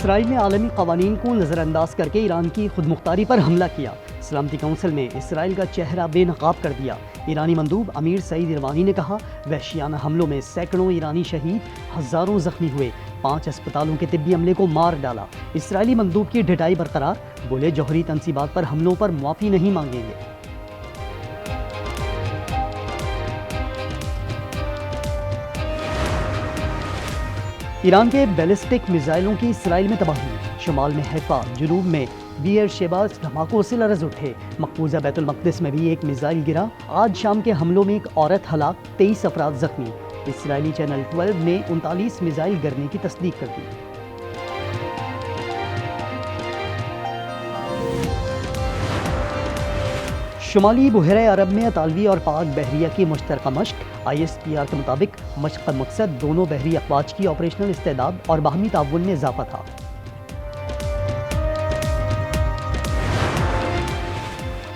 Israel ने आलमी कवानीन को नज़रअंदाज करके ईरान की खुदमुख्तारी पर हमला किया। सलामती कौंसिल ने इसराइल का चेहरा बेनकाब कर दिया। ईरानी मंदूब अमीर सईद इरवानी ने कहा, वहशियाना हमलों में सैकड़ों ईरानी शहीद, हज़ारों जख्मी हुए, 5 अस्पतालों के तिब्बी अमले को मार डाला। इसराइली मंदूब की ढिठाई बरकरार, बोले जौहरी तनसीबात पर हमलों पर मुआफ़ी नहीं मांगेंगे। ईरान के बैलिस्टिक मिसाइलों की इसराइल में तबाही। शुमाल में हैफा, जुनूब में बियर शेबा धमाकों से लरज़ उठे। मकबूजा बैतुल मक़दिस में भी एक मिसाइल गिरा। आज शाम के हमलों में एक औरत हलाक, 23 अफराद जख्मी। इसराइली चैनल 12 ने 39 मिसाइल गिरने की तस्दीक कर दी। शुमाली बुहरे अरब में अतालवी और पाक बहरिया की मुश्तरका मश्क। ISPR के मुताबिक मश्क का मकसद दोनों बहरी अफवाज की ऑपरेशनल इस्तेदाद और बाहमी ताउन में इजाफा था।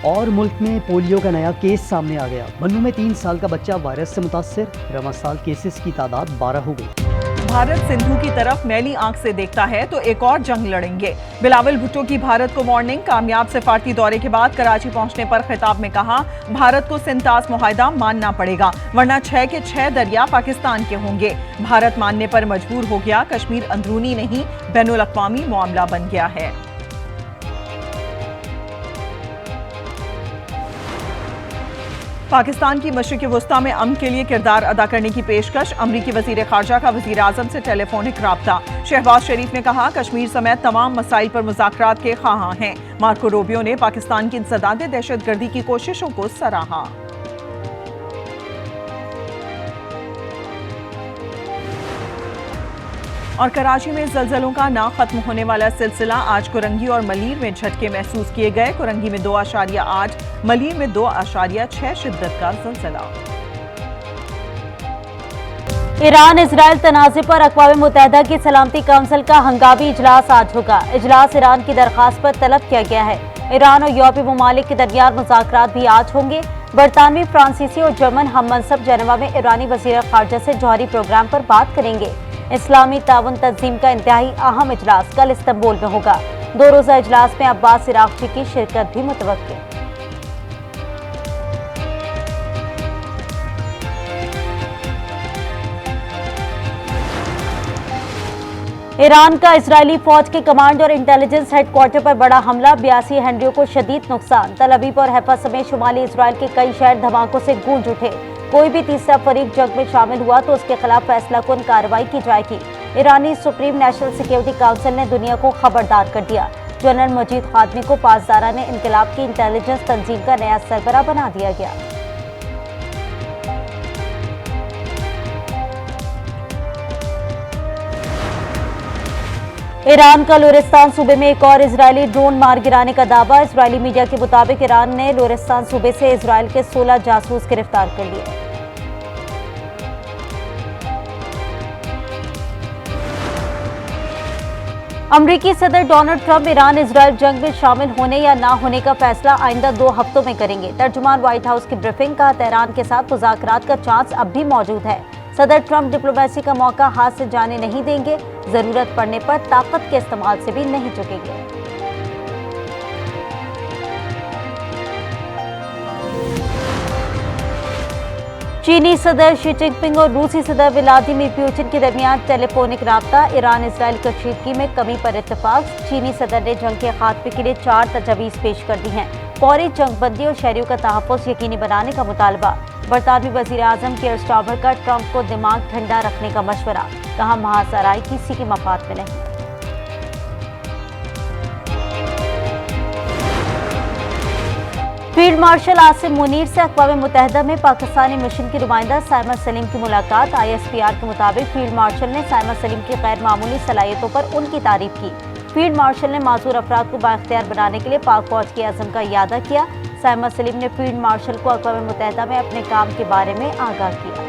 और मुल्क में पोलियो का नया केस सामने आ गया। बन्नू में 3 साल का बच्चा वायरस से मुतासर। रवां साल केसेस की तादाद 12 हो गई। भारत सिंधु की तरफ मैली आंख से देखता है तो एक और जंग लड़ेंगे। बिलावल भुट्टो की भारत को वार्निंग। कामयाब सिफारती दौरे के बाद कराची पहुंचने पर खिताब में कहा, भारत को सिंतास मुआहिदा मानना पड़ेगा, वरना 6 के 6 दरिया पाकिस्तान के होंगे। भारत मानने पर मजबूर हो गया। कश्मीर अंदरूनी नहीं, बैनुल अक़वामी मामला बन गया है। पाकिस्तान की मशरिक़ वुस्ता में अमन के लिए किरदार अदा करने की पेशकश। अमरीकी वज़ीर ख़ारजा का वज़ीर आज़म से टेलीफोनिक राब्ता। शहबाज शरीफ ने कहा, कश्मीर समेत तमाम मसाइल पर मुज़ाकरात के ख़्वाहां हैं। मार्को रूबियो ने पाकिस्तान की इंसदादे दहशतगर्दी की कोशिशों को सराहा। और कराची में ज़लज़लों का ना खत्म होने वाला सिलसिला। आज कुरंगी और मलीर में झटके महसूस किए गए। कुरंगी में 2.8, मलीर में 2.6 शिद्दत का ज़लज़ला। ईरान इजराइल तनाज़े पर अक़वाम मुत्तहिदा की सलामती काउंसिल का हंगामी इजलास आज होगा। इजलास ईरान की दरख्वास्त पर तलब किया गया है। ईरान और यूरोपीय ममालिक के दरमियान मुज़ाकरात भी आज होंगे। बरतानवी, फ्रांसीसी और जर्मन हम मनसब जेनेवा में ईरानी वज़ीर ख़ारजा से जौहरी प्रोग्राम पर बात करेंगे। इस्लामी ताउन तंजीम का इंतहाई अहम इजलास कल इस्तांबुल में होगा। 2 रोज़ा इजलास में अब्बास इराक़ची की शिरकत भी मुतवक्किल। ईरान का इजरायली फौज के कमांड और इंटेलिजेंस हेडक्वार्टर पर बड़ा हमला। 82 हेनरियों को शदीद नुकसान। तल अवीव और हैफा समेत शुमाली इजराइल के कई शहर धमाकों से गूंज उठे। कोई भी तीसरा फरीक जंग में शामिल हुआ तो उसके खिलाफ फैसलाकुन कार्रवाई की जाएगी। ईरानी सुप्रीम नेशनल सिक्योरिटी काउंसिल ने दुनिया को खबरदार कर दिया। जनरल मजीद खादमी को पासदाराने इंकलाब की इंटेलिजेंस तंजीम का नया सरबराह बना दिया गया। ईरान का लोरिस्तान सूबे में एक और इजरायली ड्रोन मार गिराने का दावा। इजरायली मीडिया के मुताबिक ईरान ने लोरिस्तान सूबे से इजरायल के 16 जासूस गिरफ्तार कर लिए। अमरीकी सदर डोनाल्ड ट्रंप ईरान इजरायल जंग में शामिल होने या ना होने का फैसला आइंदा 2 हफ्तों में करेंगे। तर्जुमान व्हाइट हाउस की ब्रीफिंग का तेहरान के साथ मुज़ाकरात का चांस अब भी मौजूद है। सदर ट्रंप डिप्लोमेसी का मौका हाथ से जाने नहीं देंगे। जरूरत पड़ने पर ताकत के इस्तेमाल से भी नहीं चुकेंगे। चीनी सदर शी जिनपिंग और रूसी सदर व्लादिमीर पुतिन के दरमियान टेलीफोनिक राब्ता। ईरान इजरायल कशीदगी में कमी पर इत्तेफाक। चीनी सदर ने जंग के खात्मे के लिए 4 तजावीज़ पेश कर दी हैं। फौरी जंगबंदी और शहरियों का तहफ़्फ़ुज़ यकीनी बनाने का मुतालबा। बरतानवी वज़ीर आज़म कीर स्टारमर का ट्रंप को दिमाग ठंडा रखने का मशवरा। कहा, महासराय किसी के मफाद में नहीं। फील्ड मार्शल आसिम मुनीर से अक़वाम मुत्तहिदा में पाकिस्तानी मिशन की नुमाइंदा साइमा सलीम की मुलाकात। ISPR के मुताबिक फील्ड मार्शल ने साइमा सलीम की गैर मामूली सलाहियतों पर उनकी तारीफ की। फील्ड मार्शल ने माजूर अफराद को बाइख्तियार बनाने के लिए पाक फौज के अज़म का इयादा किया। साइमा सलीम ने फील्ड मार्शल को अक़वाम मुत्तहिदा में अपने काम के बारे में आगाह किया।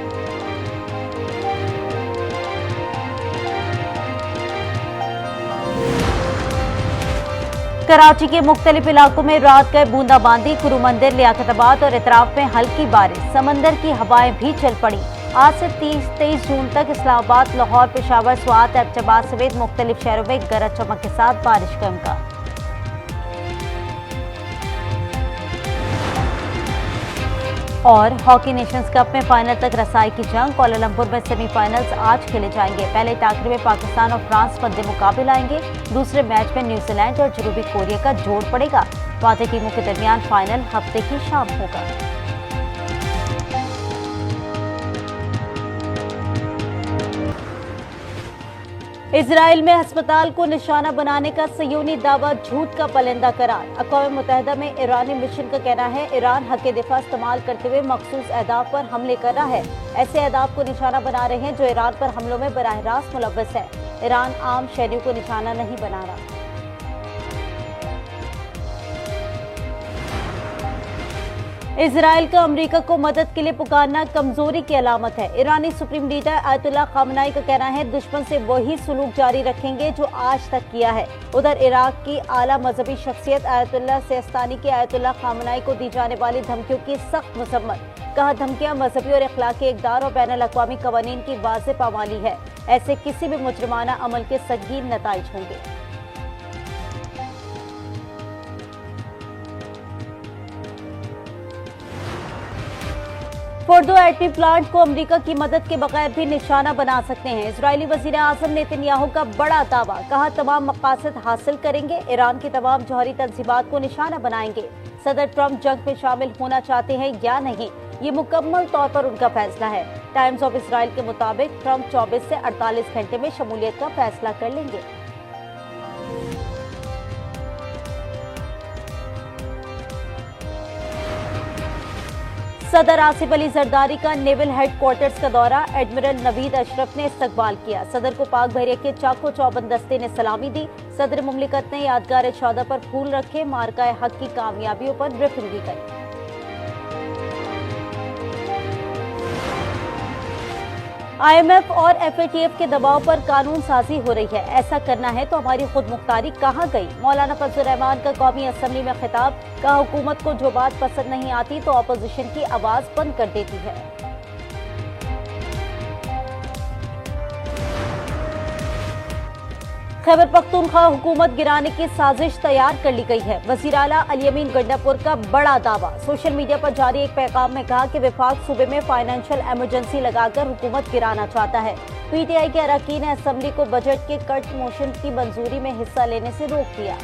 कराची के मुख्तलिफ इलाकों में रात गए बूंदाबांदी। गुरु मंदिर, लियाकताबाद और इतराफ में हल्की बारिश। समंदर की हवाएं भी चल पड़ी। आज से 23 जून तक इस्लामाबाद, लाहौर, पेशावर, स्वात, एबटाबाद समेत मुख्तलिफ शहरों में गरज चमक के साथ बारिश का इम्कान। और हॉकी नेशंस कप में फाइनल तक रसाई की जंग। कोलालंपुर में सेमीफाइनल्स आज खेले जाएंगे। पहले टाकरे में पाकिस्तान और फ्रांस मध्य मुकाबले आएंगे। दूसरे मैच में न्यूजीलैंड और जनूबी कोरिया का जोड़ पड़ेगा। फातेह टीमों के दरमियान फाइनल हफ्ते की शाम होगा। इजराइल में अस्पताल को निशाना बनाने का सयोनी दावा झूठ का पलंदा करार। अक़वाम मुत्तहिदा में ईरानी मिशन का कहना है ईरान हक़ दिफ़ा इस्तेमाल करते हुए मखसूस अहदाफ पर हमले कर रहा है। ऐसे अहदाफ को निशाना बना रहे हैं जो ईरान पर हमलों में बराह रास्त मुलव्वस है। ईरान आम शहरियों को निशाना नहीं बना रहा। इजराइल का अमेरिका को मदद के लिए पुकारना कमजोरी की अलामत है। ईरानी सुप्रीम लीडर आयतुल्लाह खामनाई का कहना है दुश्मन से वही सुलूक जारी रखेंगे जो आज तक किया है। उधर इराक की आला मजहबी शख्सियत आयतुल्लाह सिस्तानी के आयतुल्लाह खामनाई को दी जाने वाली धमकियों की सख्त मजम्मत। कहा धमकियां मजहबी और इखलाकी इक़दार और बैनुल अक़वामी क़वानीन की वाज़ेह पामाली है। ऐसे किसी भी मुजरिमाना अमल के संगीन नताइज होंगे। फोर्डो एटमी प्लांट को अमेरिका की मदद के बगैर भी निशाना बना सकते हैं। इजरायली वज़ीर आज़म नेतन्याहू का बड़ा दावा। कहा तमाम मकासद हासिल करेंगे। ईरान की तमाम जौहरी तंजीमात को निशाना बनाएंगे। सदर ट्रंप जंग में शामिल होना चाहते हैं या नहीं, ये मुकम्मल तौर पर उनका फैसला है। टाइम्स ऑफ इसराइल के मुताबिक ट्रंप 24 से 48 घंटे में शमूलियत का फैसला कर लेंगे। सदर आसिफ अली जरदारी का नेवल हेडक्वार्टर्स का दौरा। एडमिरल नवीद अशरफ ने इस्तकबाल किया। सदर को पाक बहरिया के चाको चौबंद दस्ते ने सलामी दी। सदर मुमलिकत ने यादगार शौदा पर फूल रखे। मार्का हक की कामयाबियों पर ब्रीफिंग दी गई। IMF और FATF के दबाव पर कानून साजी हो रही है। ऐसा करना है तो हमारी खुद मुख्तारी कहाँ गई। मौलाना फजल रहमान का कौमी असम्बली में खिताब। कहा हुकूमत को जो बात पसंद नहीं आती तो अपोजिशन की आवाज बंद कर देती है। खैबर पख्तूनख्वा हुकूमत गिराने की साजिश तैयार कर ली गई है। वज़ीर आला अली-अमीन गंडापुर का बड़ा दावा। सोशल मीडिया पर जारी एक पैगाम में कहा कि विफाक सूबे में फाइनेंशियल इमरजेंसी लगाकर हुकूमत गिराना चाहता है। PTI के अरकान ने असम्बली को बजट के कट मोशन की मंजूरी में हिस्सा लेने से रोक दिया।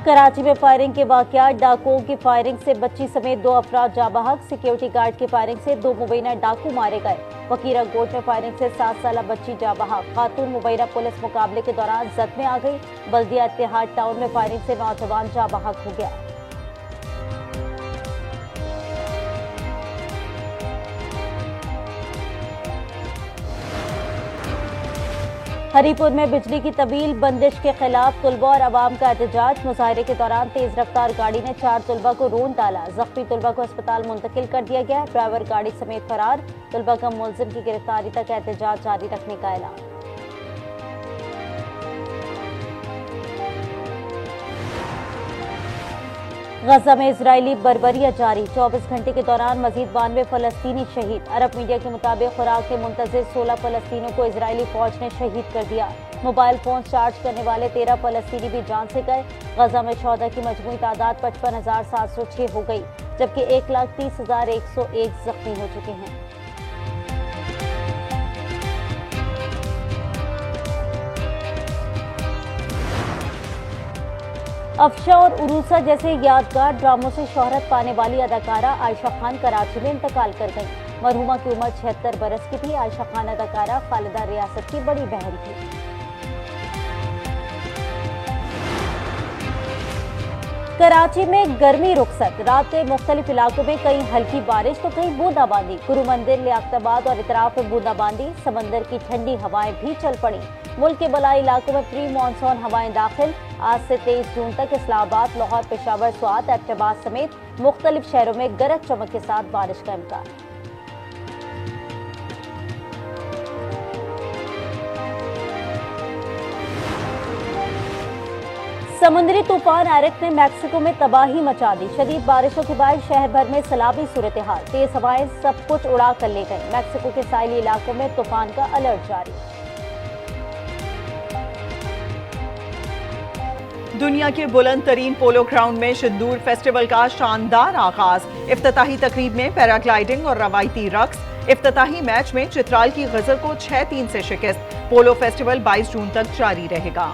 कराची में फायरिंग के वाकयात। डाकुओं की फायरिंग से बच्ची समेत 2 अफराद जाँ बहक। सिक्योरिटी गार्ड की फायरिंग से 2 मुबैना डाकू मारे गए। वकीरा गोट में फायरिंग से 7 साला बच्ची जाँ बहक। खातून मुबैना पुलिस मुकाबले के दौरान जख्मी आ गई। बल्दिया इत्तेहाद टाउन में फायरिंग से नौजवान जाँ बहक हो गया। हरीपुर में बिजली की तवील बंदिश के खिलाफ तुलबा और अवाम का एहतजाज। मुजाहरे के दौरान तेज रफ्तार गाड़ी ने 4 तुलबा को रोंद डाला। जख्मी तुलबा को अस्पताल मुंतकिल कर दिया गया। ड्राइवर गाड़ी समेत फरार। तुलबा का मुलजिम की गिरफ्तारी तक एहतजाज जारी रखने का ऐलान। गजा में इजरायली बर्बरियत जारी। 24 घंटे के दौरान मजीद 92 फलस्तीनी शहीद। अरब मीडिया के मुताबिक खुराक के मुंतजिर 16 फलस्तीनियों को इजरायली फौज ने शहीद कर दिया। मोबाइल फोन चार्ज करने वाले 13 फलस्तीनी भी जान से गए। गजा में शौदा की मजमूई तादाद 55,706 हो गई, जबकि 1,30,101 जख्मी हो चुके हैं। अफशा और उरूसा जैसे यादगार ड्रामों से शोहरत पाने वाली अदाकारा आयशा खान कराची में इंतकाल कर गईं। मरहुमा की उम्र 76 बरस की थी। आयशा खान अदाकारा खालिदा रियासत की बड़ी बहन थी। कराची में गर्मी रुखसत। रात के मुख्तलिफ इलाकों में कहीं हल्की बारिश तो कहीं बूंदाबांदी। गुरु मंदिर, लियाकताबाद और इतराफ में बूंदाबांदी। समंदर की ठंडी हवाएं भी चल पड़ी। मुल्क के बलाई इलाकों में प्री मानसून हवाएं दाखिल। आज से 23 जून तक इस्लामाबाद, लाहौर, पेशावर, स्वात, एबटाबाद समेत मुख्तलिफ शहरों में गरज चमक के साथ बारिश का इम्कान। समुद्री तूफान एरिक ने मैक्सिको में तबाही मचा दी। शदीद बारिशों के बाद शहर भर में सैलाबी सूरत हाल, तेज हवाएं सब कुछ उड़ा कर ले गई। मैक्सिको के साहिली इलाकों में तूफान का अलर्ट जारी। दुनिया के बुलंद तरीन पोलो ग्राउंड में शिद्दूर फेस्टिवल का शानदार आगाज। इफ्तिताही तकरीब में पैराग्लाइडिंग और रवायती रक्स। इफ्तिताही मैच में चित्राल की गजल को 6-3 से शिकस्त। पोलो फेस्टिवल 22 जून तक जारी रहेगा।